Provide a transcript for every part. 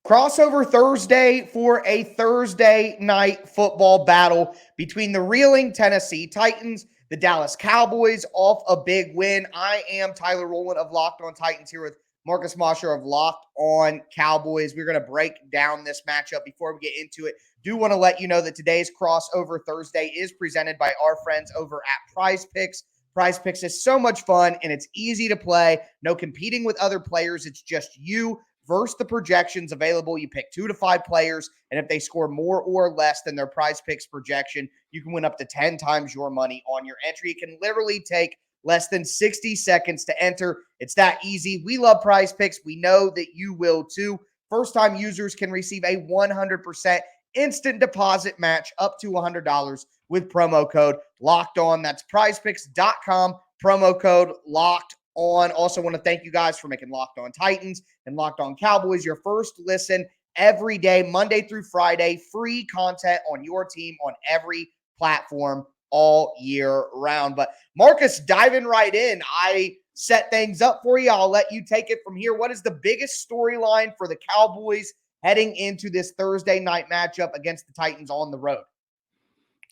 Crossover Thursday for a Thursday night football battle between the reeling Tennessee Titans, the Dallas Cowboys off a big win. I am Tyler Rowland of Locked On Titans here with Marcus Mosher of Locked On Cowboys. We're going to break down this matchup. Before we get into it, do want to let you know that today's Crossover Thursday is presented by our friends over at Prize Picks. Prize Picks is so much fun and it's easy to play. No competing with other players. It's just you versus the projections available. You pick 2 to 5 players, and if they score more or less than their Prize Picks projection, you can win up to 10 times your money on your entry. It can literally take less than 60 seconds to enter. It's that easy. We love Prize Picks. We know that you will too. First-time users can receive a 100% instant deposit match up to $100 with promo code Locked On. That's prizepicks.com, promo code Locked On. Also want to thank you guys for making Locked On Titans and Locked On Cowboys your first listen every day, Monday through Friday, free content on your team on every platform all year round. But Marcus, diving right in, I set things up for you. I'll let you take it from here. What is the biggest storyline for the Cowboys heading into this Thursday night matchup against the Titans on the road?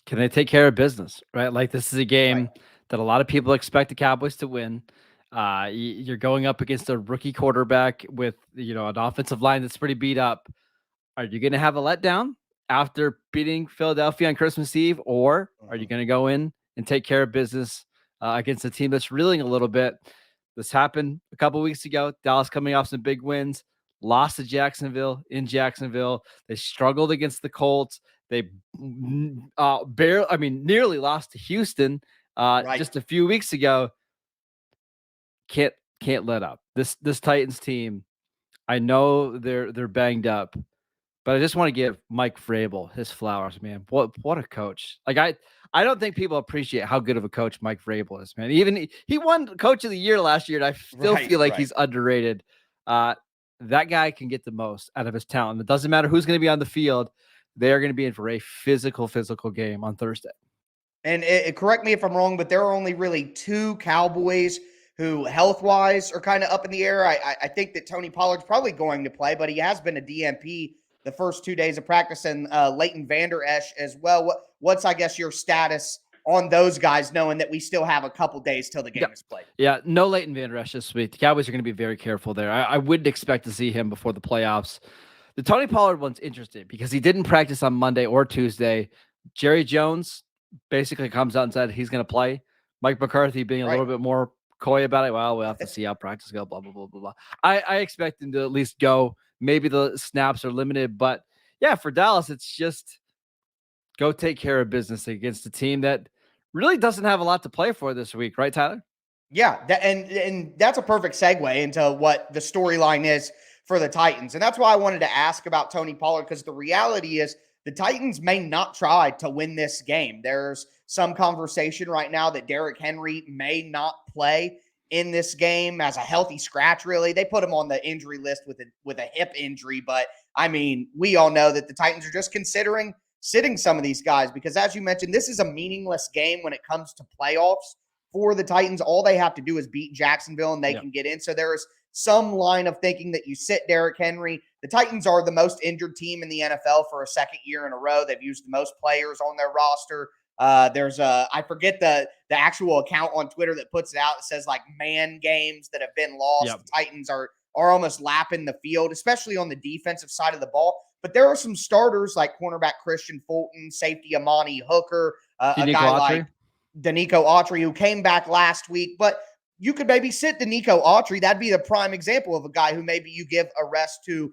Can they take care of business, right? Like, this is a game that a lot of people expect the Cowboys to win. You're going up against a rookie quarterback with, an offensive line that's pretty beat up. Are you going to have a letdown after beating Philadelphia on Christmas Eve, or are you going to go in and take care of business against a team that's reeling a little bit? This happened a couple weeks ago. Dallas coming off some big wins, lost to Jacksonville in Jacksonville. They struggled against the Colts. They nearly lost to Houston just a few weeks ago. Can't let up. This Titans team, I know they're banged up, but I just want to give Mike Vrabel his flowers, man. What a coach. Like, I don't think people appreciate how good of a coach Mike Vrabel is, man. Even he won Coach of the Year last year, and I still feel like he's underrated. That guy can get the most out of his talent. It doesn't matter who's going to be on the field. They are going to be in for a physical game on Thursday. And correct me if I'm wrong, but there are only really 2 Cowboys who health-wise are kind of up in the air. I think that Tony Pollard's probably going to play, but he has been a DNP the first 2 days of practice, and Leighton Vander Esch as well. What's, I guess, your status on those guys, knowing that we still have a couple days till the game is played? Yeah, no Leighton Vander Esch this week. The Cowboys are going to be very careful there. I wouldn't expect to see him before the playoffs. The Tony Pollard one's interesting because he didn't practice on Monday or Tuesday. Jerry Jones basically comes out and said he's going to play. Mike McCarthy being a little bit more coy about it. Well, we'll have to see how practice go, blah, blah, blah, blah, blah. I expect him to at least go. Maybe the snaps are limited, but yeah, for Dallas, it's just go take care of business against a team that really doesn't have a lot to play for this week. Right, Tyler? Yeah, and that's a perfect segue into what the storyline is for the Titans. And that's why I wanted to ask about Tony Pollard, because the reality is the Titans may not try to win this game. There's some conversation right now that Derrick Henry may not play in this game as a healthy scratch, really. They put him on the injury list with a hip injury, but I mean, we all know that the Titans are just considering sitting some of these guys because, as you mentioned, this is a meaningless game when it comes to playoffs for the Titans. All they have to do is beat Jacksonville and they can get in. So there is some line of thinking that you sit Derrick Henry. The Titans are the most injured team in the NFL for a second year in a row. They've used the most players on their roster. There's I forget the actual account on Twitter that puts it out. It says like man games that have been lost. The Titans are almost lapping the field, especially on the defensive side of the ball. But there are some starters like cornerback Christian Fulton, safety Amani Hooker, a guy like Danico Autry, who came back last week. But you could maybe sit Danico Autry. That'd be the prime example of a guy who maybe you give a rest to.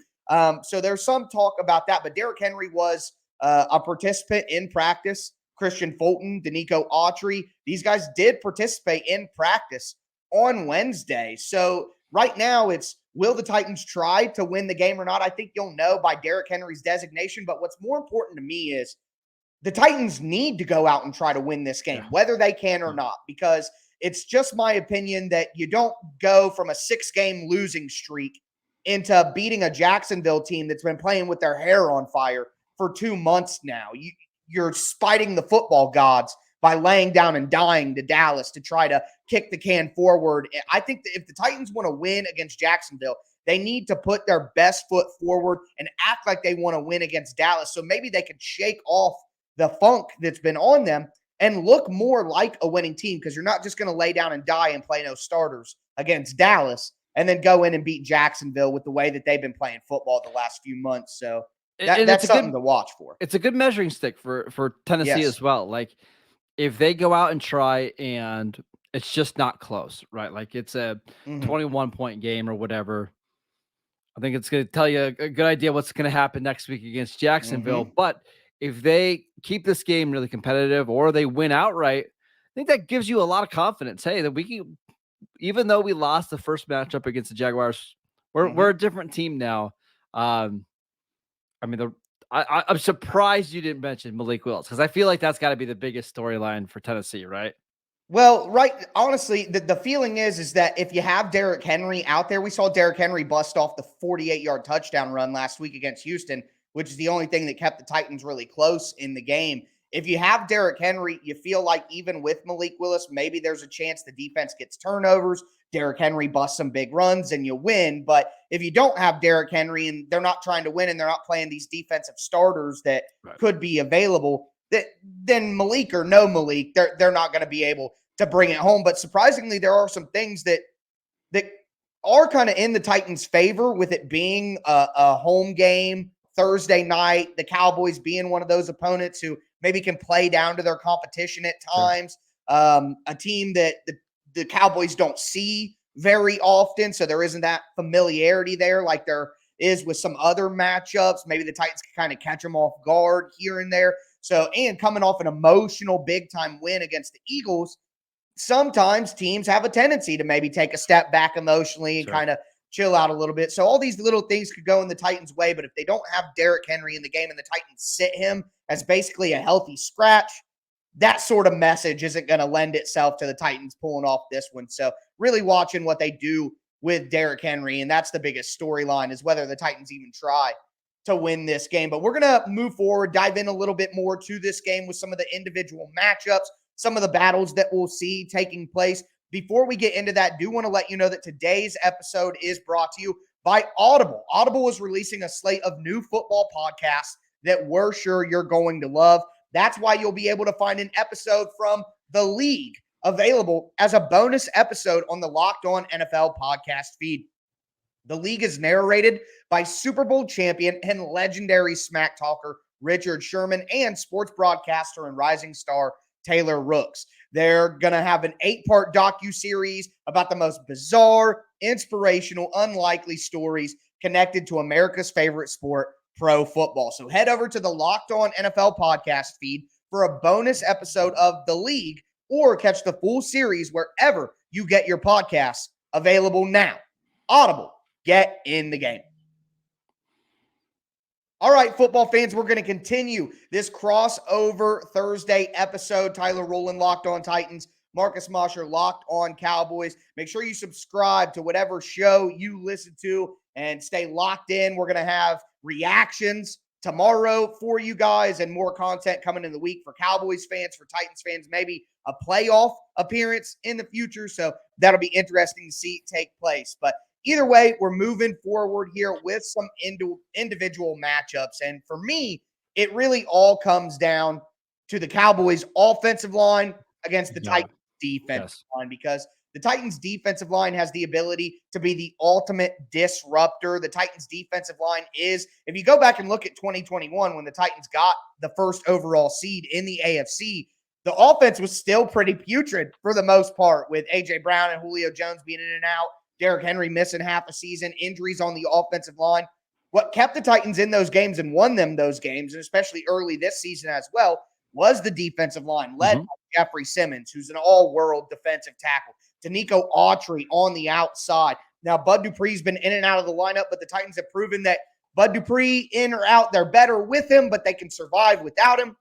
So there's some talk about that. But Derrick Henry was a participant in practice. Christian Fulton, Danico Autry, these guys did participate in practice on Wednesday. So right now it's, will the Titans try to win the game or not? I think you'll know by Derrick Henry's designation. But what's more important to me is the Titans need to go out and try to win this game, whether they can or not, because it's just my opinion that you don't go from a 6-game losing streak into beating a Jacksonville team that's been playing with their hair on fire for 2 months now. You're spiting the football gods by laying down and dying to Dallas to try to kick the can forward. I think that if the Titans want to win against Jacksonville, They need to put their best foot forward and act like they want to win against Dallas. So maybe they could shake off the funk that's been on them and look more like a winning team, because you're not just going to lay down and die and play no starters against Dallas and then go in and beat Jacksonville with the way that they've been playing football the last few months. So that's something to watch for. It's a good measuring stick for Tennessee as well. Like, if they go out and try and it's just not close, right? Like, it's a 21-point game or whatever, I think it's going to tell you a good idea what's going to happen next week against Jacksonville. But if they keep this game really competitive or they win outright, I think that gives you a lot of confidence. Hey, that we can, even though we lost the first matchup against the Jaguars, we're a different team now. I mean, I'm surprised you didn't mention Malik Willis, because I feel like that's got to be the biggest storyline for Tennessee, right? Well, right. Honestly, the feeling is that if you have Derrick Henry out there, we saw Derrick Henry bust off the 48-yard touchdown run last week against Houston, which is the only thing that kept the Titans really close in the game. If you have Derrick Henry, you feel like even with Malik Willis, maybe there's a chance the defense gets turnovers, Derrick Henry busts some big runs, and you win. But if you don't have Derrick Henry and they're not trying to win and they're not playing these defensive starters that could be available, then Malik or no Malik, they're not going to be able to bring it home. But surprisingly, there are some things that are kind of in the Titans' favor, with it being a home game Thursday night, the Cowboys being one of those opponents who maybe can play down to their competition at times, a team that the Cowboys don't see very often, so there isn't that familiarity there like there is with some other matchups. Maybe the Titans can kind of catch them off guard here and there. So, and coming off an emotional big-time win against the Eagles, sometimes teams have a tendency to maybe take a step back emotionally and kind of chill out a little bit. So all these little things could go in the Titans' way, but if they don't have Derrick Henry in the game and the Titans sit him as basically a healthy scratch, that sort of message isn't going to lend itself to the Titans pulling off this one. So really watching what they do with Derrick Henry, and that's the biggest storyline, is whether the Titans even try to win this game. But we're going to move forward, dive in a little bit more to this game with some of the individual matchups, some of the battles that we'll see taking place. Before we get into that, do want to let you know that today's episode is brought to you by Audible. Audible is releasing a slate of new football podcasts that we're sure you're going to love. That's why you'll be able to find an episode from The League available as a bonus episode on the Locked On NFL podcast feed. The League is narrated by Super Bowl champion and legendary smack talker Richard Sherman and sports broadcaster and rising star Taylor Rooks. They're going to have an 8-part docuseries about the most bizarre, inspirational, unlikely stories connected to America's favorite sport, pro football. So head over to the Locked On NFL podcast feed for a bonus episode of The League, or catch the full series wherever you get your podcasts, available now. Audible, get in the game. All right, football fans, we're going to continue this crossover Thursday episode. Tyler Rowland, Locked On Titans. Marcus Mosher, Locked On Cowboys. Make sure you subscribe to whatever show you listen to and stay locked in. We're going to have reactions tomorrow for you guys and more content coming in the week for Cowboys fans, for Titans fans, maybe a playoff appearance in the future. So that'll be interesting to see take place. But either way, we're moving forward here with some individual matchups. And for me, it really all comes down to the Cowboys' offensive line against the Titans' defensive line, because the Titans' defensive line has the ability to be the ultimate disruptor. The Titans' defensive line is, if you go back and look at 2021, when the Titans got the first overall seed in the AFC, the offense was still pretty putrid for the most part, with A.J. Brown and Julio Jones being in and out, Derrick Henry missing half a season, injuries on the offensive line. What kept the Titans in those games and won them those games, and especially early this season as well, was the defensive line led by Jeffrey Simmons, who's an all-world defensive tackle, Danico Autry on the outside. Now, Bud Dupree's been in and out of the lineup, but the Titans have proven that Bud Dupree, in or out, they're better with him, but they can survive without him.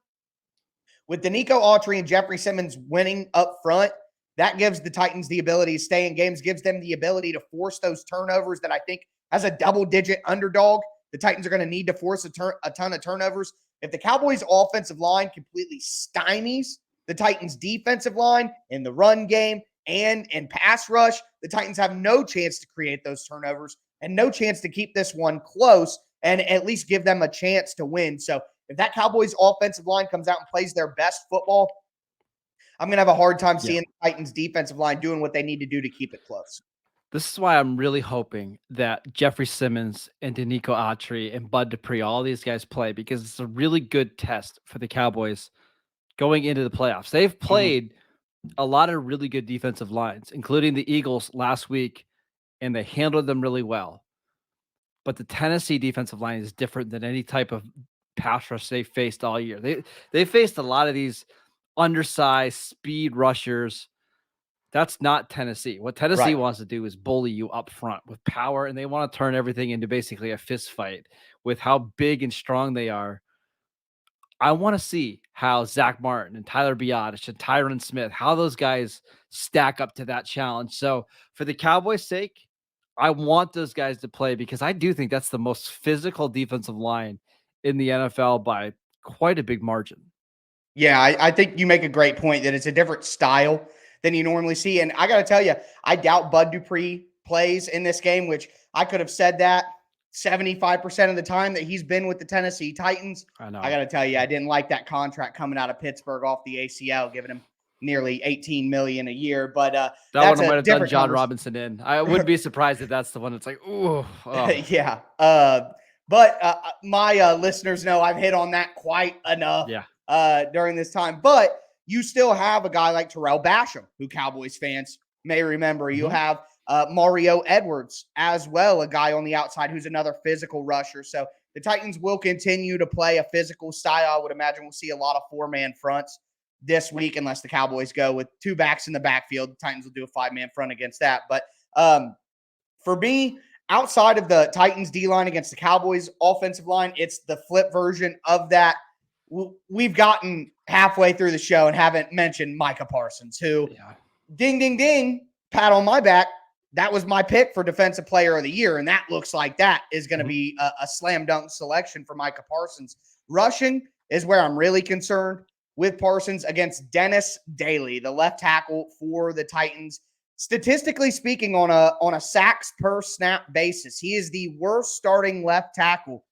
With Danico Autry and Jeffrey Simmons winning up front, that gives the Titans the ability to stay in games, gives them the ability to force those turnovers that I think, as a double-digit underdog, the Titans are going to need to force a ton of turnovers. If the Cowboys' offensive line completely stymies the Titans' defensive line in the run game and in pass rush, the Titans have no chance to create those turnovers and no chance to keep this one close and at least give them a chance to win. So if that Cowboys offensive line comes out and plays their best football, I'm going to have a hard time seeing the Titans defensive line doing what they need to do to keep it close. This is why I'm really hoping that Jeffrey Simmons and Danico Autry and Bud Dupree, all these guys play, because it's a really good test for the Cowboys going into the playoffs. They've played a lot of really good defensive lines, including the Eagles last week, and they handled them really well. But the Tennessee defensive line is different than any type of pass rush they faced all year. They faced a lot of these undersized speed rushers. That's not Tennessee. What Tennessee wants to do is bully you up front with power, and they want to turn everything into basically a fist fight with how big and strong they are. I want to see how Zach Martin and Tyler Biadasz and Tyron Smith, how those guys stack up to that challenge. So for the Cowboys' sake, I want those guys to play, because I do think that's the most physical defensive line in the NFL by quite a big margin. Yeah, I think you make a great point that it's a different style than you normally see. And I got to tell you, I doubt Bud Dupree plays in this game, which I could have said that 75% of the time that he's been with the Tennessee Titans. I got to tell you, I didn't like that contract coming out of Pittsburgh off the ACL, giving him nearly $18 million a year. But that one might have done John Robinson in. I wouldn't be surprised if that's the one that's like, ooh. Oh. Yeah. But my listeners know I've hit on that quite enough during this time. But you still have a guy like Terrell Basham, who Cowboys fans may remember. You have Mario Edwards as well, a guy on the outside who's another physical rusher. So the Titans will continue to play a physical style. I would imagine we'll see a lot of four-man fronts this week, unless the Cowboys go with two backs in the backfield. The Titans will do a five-man front against that. But for me, outside of the Titans D-line against the Cowboys offensive line, it's the flip version of that. We've gotten halfway through the show and haven't mentioned Micah Parsons, who, ding, ding, ding, pat on my back, that was my pick for Defensive Player of the Year, and that looks like that is going to be a slam dunk selection for Micah Parsons. Rushing is where I'm really concerned with Parsons against Dennis Daly, the left tackle for the Titans. Statistically speaking, on a sacks per snap basis, he is the worst starting left tackle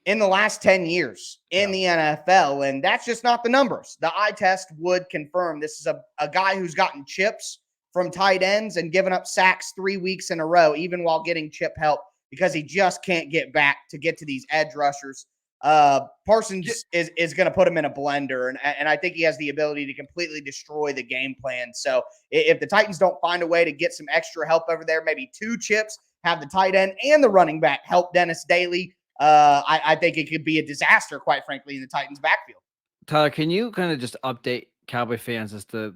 in the last 10 years in the NFL, and that's just not the numbers. The eye test would confirm this is a guy who's gotten chips from tight ends and given up sacks 3 weeks in a row, even while getting chip help, because he just can't get back to get to these edge rushers. Parsons is going to put him in a blender, and I think he has the ability to completely destroy the game plan. So if the Titans don't find a way to get some extra help over there, maybe two chips, have the tight end and the running back help Dennis Daly, I think it could be a disaster, quite frankly, in the Titans' backfield. Tyler, can you kind of just update Cowboy fans as to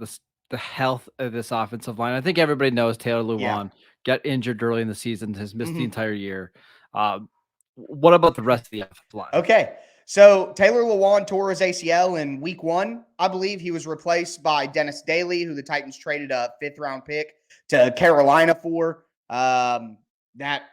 the health of this offensive line? I think everybody knows Taylor Lewan got injured early in the season, has missed the entire year. What about the rest of the offensive line? Okay, so Taylor Lewan tore his ACL in week 1. I believe he was replaced by Dennis Daly, who the Titans traded a 5th-round pick to Carolina for. That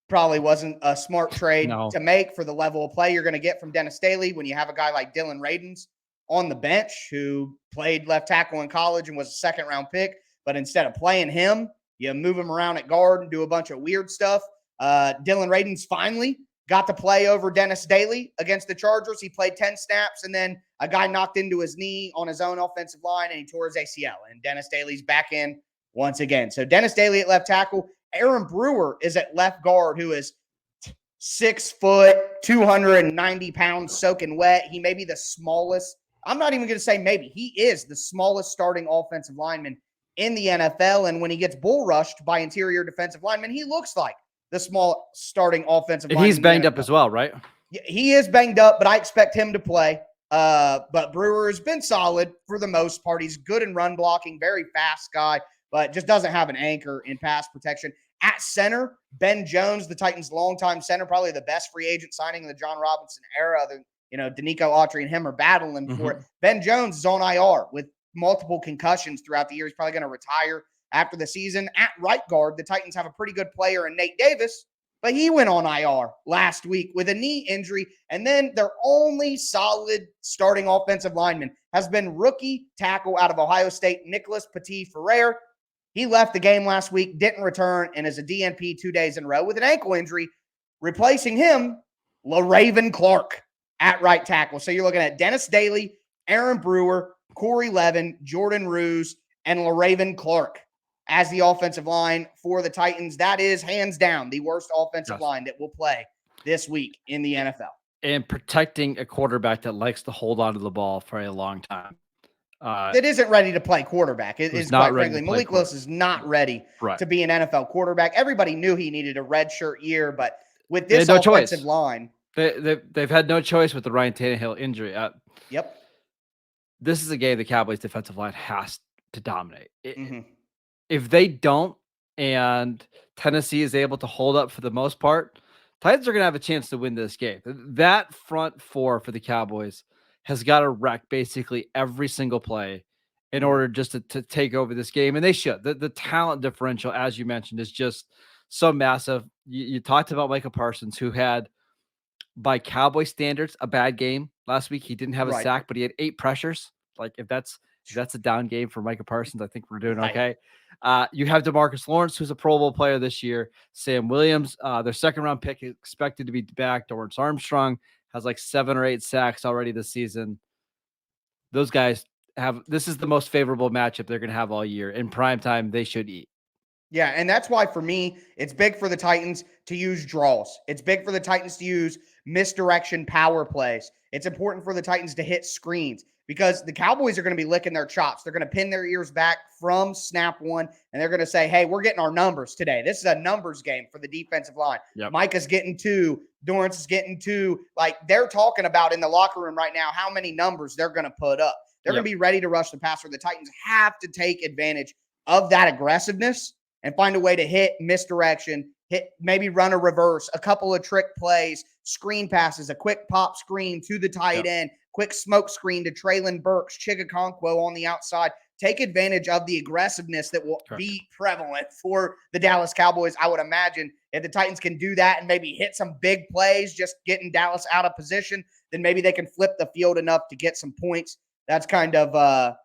probably wasn't a smart trade to make for the level of play you're going to get from Dennis Daly when you have a guy like Dylan Radins on the bench who played left tackle in college and was a 2nd-round pick. But instead of playing him, you move him around at guard and do a bunch of weird stuff. Dylan Radins finally got to play over Dennis Daly against the Chargers. He played 10 snaps, and then a guy knocked into his knee on his own offensive line, and he tore his ACL. And Dennis Daly's back in once again. So Dennis Daly at left tackle. Aaron Brewer is at left guard, who is 6 foot, 290 pounds, soaking wet. He may be the smallest. I'm not even going to say maybe. He is the smallest starting offensive lineman in the NFL. And when he gets bull rushed by interior defensive linemen, he looks like the small starting offensive lineman. He's banged up as well, right? Yeah, he is banged up, but I expect him to play. But Brewer has been solid for the most part. He's good in run blocking, very fast guy, but just doesn't have an anchor in pass protection. At center, Ben Jones, the Titans' longtime center, probably the best free agent signing in the John Robinson era. Danico Autry and him are battling for it. Ben Jones is on IR with multiple concussions throughout the year. He's probably going to retire after the season. At right guard, the Titans have a pretty good player in Nate Davis, but he went on IR last week with a knee injury. And then their only solid starting offensive lineman has been rookie tackle out of Ohio State, Nicholas Petit-Ferrer. He left the game last week, didn't return, and is a DNP 2 days in a row with an ankle injury. Replacing him, LaRaven Clark at right tackle. So you're looking at Dennis Daly, Aaron Brewer, Corey Levin, Jordan Ruse, and LaRaven Clark as the offensive line for the Titans. That is hands down the worst offensive line that will play this week in the NFL. And protecting a quarterback that likes to hold on to the ball for a long time. That isn't ready to play quarterback. It is quite frankly, Malik Willis is not ready to be an NFL quarterback. Everybody knew he needed a redshirt year, but with this offensive line, they've had no choice with the Ryan Tannehill injury. Yep. This is a game the Cowboys defensive line has to dominate. If they don't, and Tennessee is able to hold up for the most part, Titans are going to have a chance to win this game. That front four for the Cowboys has got to wreck basically every single play in order just to take over this game. And they should. The talent differential, as you mentioned, is just so massive. You talked about Micah Parsons, who had, by Cowboy standards, a bad game last week. He didn't have a sack, but he had 8 pressures. Like, if that's a down game for Micah Parsons, I think we're doing okay. You have DeMarcus Lawrence, who's a Pro Bowl player this year. Sam Williams, their second-round pick, expected to be back. Dorrance Armstrong has like 7 or 8 sacks already this season. Those guys this is the most favorable matchup they're going to have all year. In primetime, they should eat. Yeah, and that's why, for me, it's big for the Titans to use draws. It's big for the Titans to use misdirection power plays. It's important for the Titans to hit screens because the Cowboys are going to be licking their chops. They're going to pin their ears back from snap one, and they're going to say, hey, we're getting our numbers today. This is a numbers game for the defensive line. Yep. Micah's getting 2. Dorrance is getting 2. Like, they're talking about in the locker room right now how many numbers they're going to put up. They're going to be ready to rush the passer. The Titans have to take advantage of that aggressiveness and find a way to hit misdirection, maybe run a reverse, a couple of trick plays, screen passes, a quick pop screen to the tight end, quick smoke screen to Traylon Burks, Chigakonkwo on the outside. Take advantage of the aggressiveness that will be prevalent for the Dallas Cowboys. I would imagine if the Titans can do that and maybe hit some big plays, just getting Dallas out of position, then maybe they can flip the field enough to get some points. That's kind of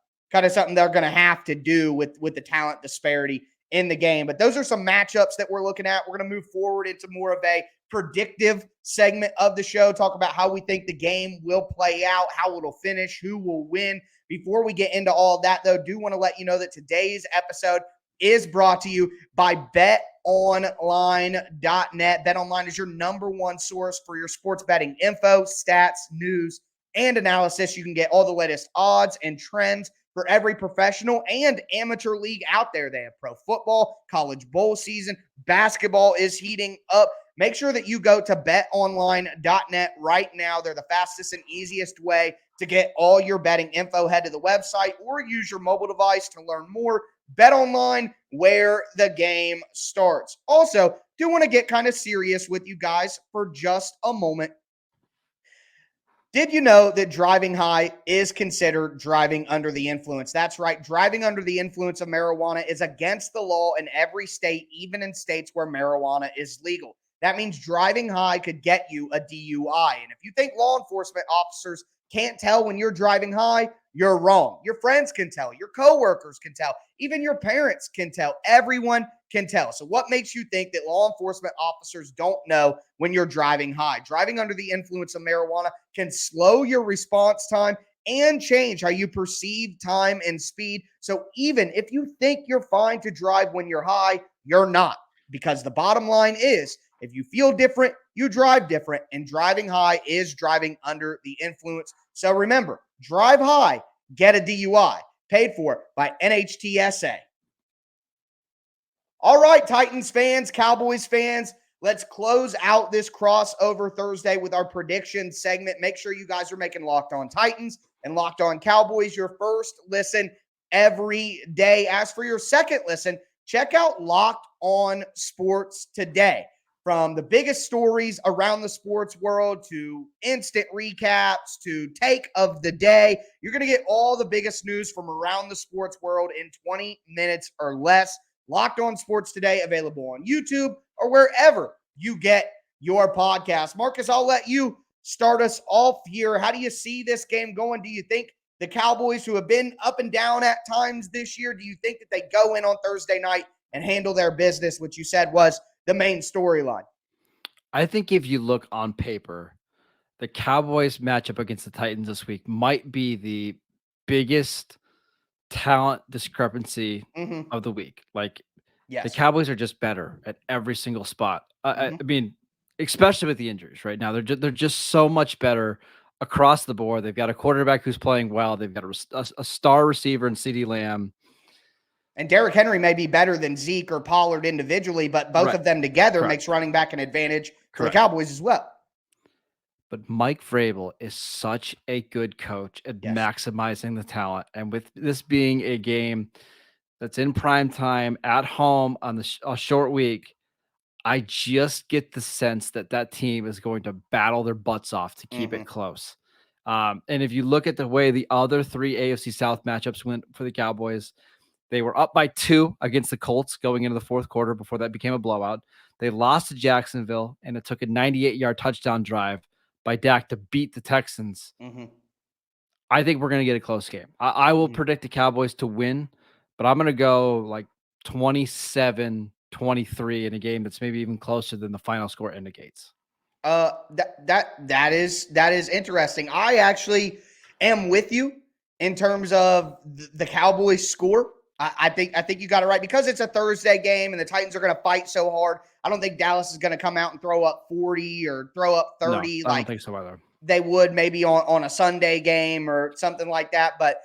something they're going to have to do with the talent disparity in the game. But those are some matchups that we're looking at. We're going to move forward into more of a predictive segment of the show, talk about how we think the game will play out, how it'll finish, who will win. Before we get into all of that, though, do want to let you know that today's episode is brought to you by betonline.net. BetOnline is your #1 source for your sports betting info, stats, news, and analysis. You can get all the latest odds and trends for every professional and amateur league out there. They have pro football, college bowl season, basketball is heating up. Make sure that you go to betonline.net right now. They're the fastest and easiest way to get all your betting info. Head to the website or use your mobile device to learn more. BetOnline, where the game starts. Also, do want to get kind of serious with you guys for just a moment. Did you know that driving high is considered driving under the influence? That's right. Driving under the influence of marijuana is against the law in every state, even in states where marijuana is legal. That means driving high could get you a DUI. And if you think law enforcement officers can't tell when you're driving high, you're wrong. Your friends can tell. Your coworkers can tell. Even your parents can tell. Everyone can tell. So what makes you think that law enforcement officers don't know when you're driving high? Driving under the influence of marijuana can slow your response time and change how you perceive time and speed. So even if you think you're fine to drive when you're high, you're not. Because the bottom line is, if you feel different, you drive different, and driving high is driving under the influence. So remember, drive high, get a DUI, paid for by NHTSA. All right, Titans fans, Cowboys fans, let's close out this crossover Thursday with our prediction segment. Make sure you guys are making Locked On Titans and Locked On Cowboys your first listen every day. As for your second listen, check out Locked On Sports Today. From the biggest stories around the sports world to instant recaps to take of the day, you're going to get all the biggest news from around the sports world in 20 minutes or less. Locked On Sports Today, available on YouTube or wherever you get your podcast. Marcus, I'll let you start us off here. How do you see this game going? Do you think the Cowboys, who have been up and down at times this year, do you think that they go in on Thursday night and handle their business, which you said was the main storyline? I think if you look on paper, the Cowboys matchup against the Titans this week might be the biggest talent discrepancy of the week. Like, the Cowboys are just better at every single spot. I mean, especially with the injuries right now, they're just so much better across the board. They've got a quarterback who's playing well. They've got a star receiver in CeeDee Lamb. And Derrick Henry may be better than Zeke or Pollard individually, but both of them together makes running back an advantage for the Cowboys as well. But Mike Vrabel is such a good coach at maximizing the talent. And with this being a game that's in prime time at home on a short week, I just get the sense that that team is going to battle their butts off to keep it close. And if you look at the way the other 3 AFC South matchups went for the Cowboys, they were up by 2 against the Colts going into the fourth quarter before that became a blowout. They lost to Jacksonville, and it took a 98-yard touchdown drive by Dak to beat the Texans. I think we're going to get a close game. I will predict the Cowboys to win, but I'm going to go like 27-23 in a game that's maybe even closer than the final score indicates. That is interesting. I actually am with you in terms of the Cowboys score. I think you got it right because it's a Thursday game and the Titans are going to fight so hard. I don't think Dallas is going to come out and throw up 40 or throw up 30. No, I don't think so either. They would maybe on a Sunday game or something like that. But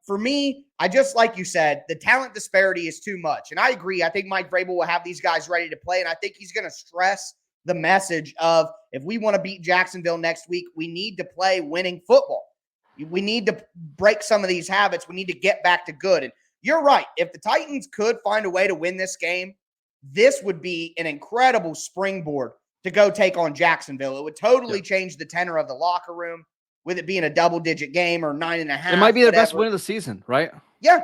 for me, I just, like you said, the talent disparity is too much. And I agree. I think Mike Vrabel will have these guys ready to play. And I think he's going to stress the message of, if we want to beat Jacksonville next week, we need to play winning football. We need to break some of these habits. We need to get back to good. And you're right. If the Titans could find a way to win this game, this would be an incredible springboard to go take on Jacksonville. It would totally change the tenor of the locker room, with it being a double-digit game or 9.5. It might be the best win of the season, right? Yeah.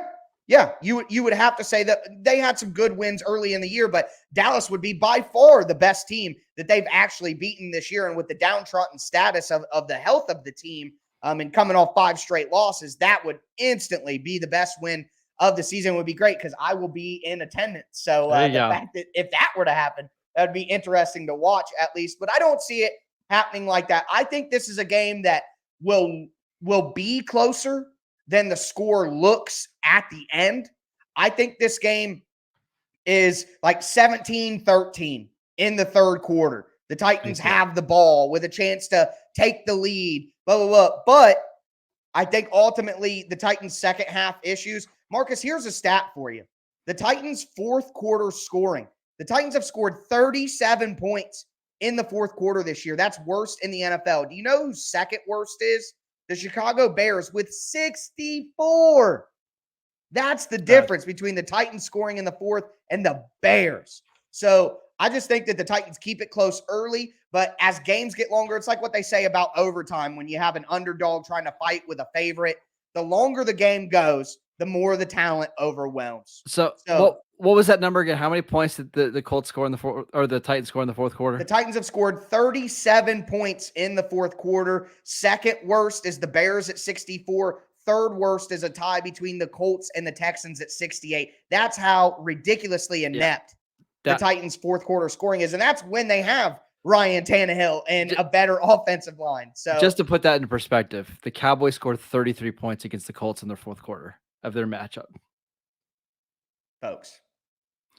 You would have to say that they had some good wins early in the year, but Dallas would be by far the best team that they've actually beaten this year. And with the downtrodden status of the health of the team, and coming off 5 straight losses, that would instantly be the best win of the season. Would be great because I will be in attendance. So the fact that if that were to happen, that would be interesting to watch at least. But I don't see it happening like that. I think this is a game that will be closer than the score looks at the end. I think this game is like 17-13 in the third quarter. The Titans have the ball with a chance to take the lead, blah, blah, blah. But I think ultimately the Titans' second half issues. Marcus, here's a stat for you. The Titans' fourth quarter scoring. The Titans have scored 37 points in the fourth quarter this year. That's worst in the NFL. Do you know who second worst is? The Chicago Bears with 64. That's the difference between the Titans scoring in the fourth and the Bears. So I just think that the Titans keep it close early, but as games get longer, it's like what they say about overtime when you have an underdog trying to fight with a favorite. The longer the game goes, the more the talent overwhelms. So what was that number again? How many points did the Colts score in the fourth, or the Titans score in the fourth quarter? The Titans have scored 37 points in the fourth quarter. Second worst is the Bears at 64. Third worst is a tie between the Colts and the Texans at 68. That's how ridiculously inept the Titans' fourth quarter scoring is. And that's when they have Ryan Tannehill and a better offensive line. So just to put that into perspective, the Cowboys scored 33 points against the Colts in their fourth quarter of their matchup. Folks.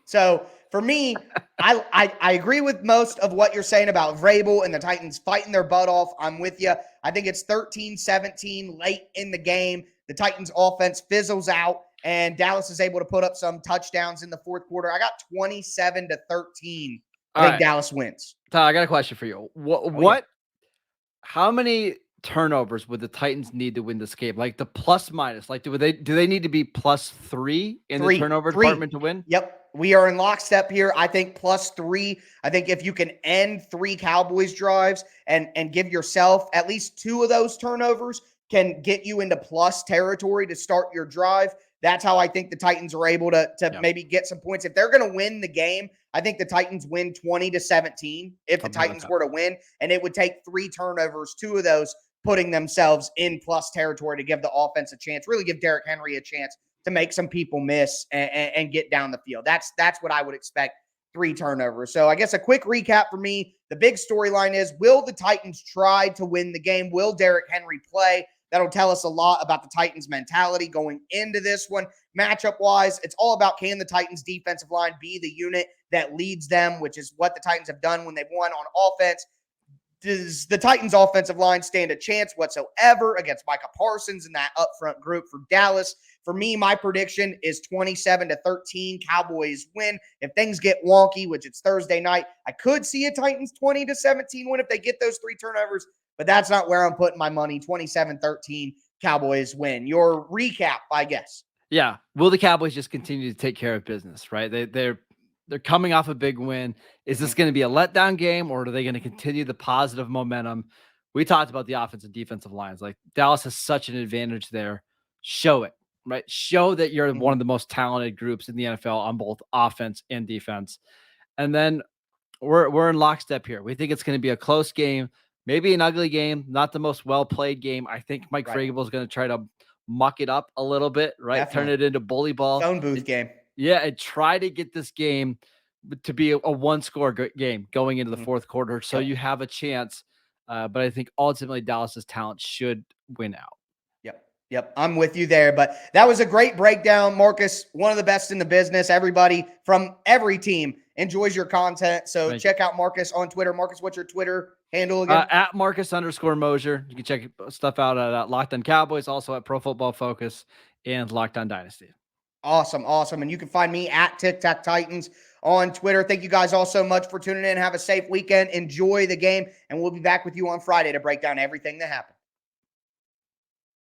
So for me, I agree with most of what you're saying about Vrabel and the Titans fighting their butt off. I'm with you. I think it's 13-17 late in the game. The Titans offense fizzles out and Dallas is able to put up some touchdowns in the fourth quarter. I got 27-13. I think Dallas wins. Tyler, I got a question for you. How many turnovers would the Titans need to win this game? Like the plus minus, like do they need to be +3 in the turnover department to win? Yep. We are in lockstep here. I think +3. I think if you can end 3 Cowboys drives and give yourself at least 2 of those turnovers can get you into plus territory to start your drive. That's how I think the Titans are able to maybe get some points. If they're going to win the game, I think the Titans win 20-17 if the Titans were to win, and it would take 3 turnovers, 2 of those putting themselves in plus territory to give the offense a chance, really give Derrick Henry a chance to make some people miss and get down the field. That's what I would expect. 3 turnovers. So I guess a quick recap for me. The big storyline is, will the Titans try to win the game? Will Derrick Henry play? That'll tell us a lot about the Titans' mentality going into this one. Matchup-wise, it's all about, can the Titans' defensive line be the unit that leads them, which is what the Titans have done when they've won on offense. Does the Titans' offensive line stand a chance whatsoever against Micah Parsons and that up front group for Dallas? For me, my prediction is 27-13. Cowboys win. If things get wonky, which it's Thursday night, I could see a Titans 20-17 win if they get those 3 turnovers, but that's not where I'm putting my money. 27-13, Cowboys win. Your recap, I guess. Yeah. Will the Cowboys just continue to take care of business, right? They're coming off a big win. Is this going to be a letdown game, or are they going to continue the positive momentum? We talked about the offensive and defensive lines. Like, Dallas has such an advantage there. Show it, right? Show that you're one of the most talented groups in the NFL on both offense and defense. And then we're in lockstep here. We think it's going to be a close game, maybe an ugly game, not the most well-played game. I think Mike Vrabel is going to try to muck it up a little bit, right? Definitely. Turn it into bully ball. Phone booth game. Yeah, and try to get this game to be a one-score game going into the fourth quarter, so you have a chance. But I think ultimately Dallas's talent should win out. Yep. I'm with you there. But that was a great breakdown, Marcus. One of the best in the business. Everybody from every team enjoys your content. So check out Marcus on Twitter. Marcus, what's your Twitter handle again? At Marcus_Mosher. You can check stuff out at Locked On Cowboys, also at Pro Football Focus and Locked On Dynasty. Awesome. And you can find me at Tic Tac Titans on Twitter. Thank you guys all so much for tuning in. Have a safe weekend. Enjoy the game. And we'll be back with you on Friday to break down everything that happened.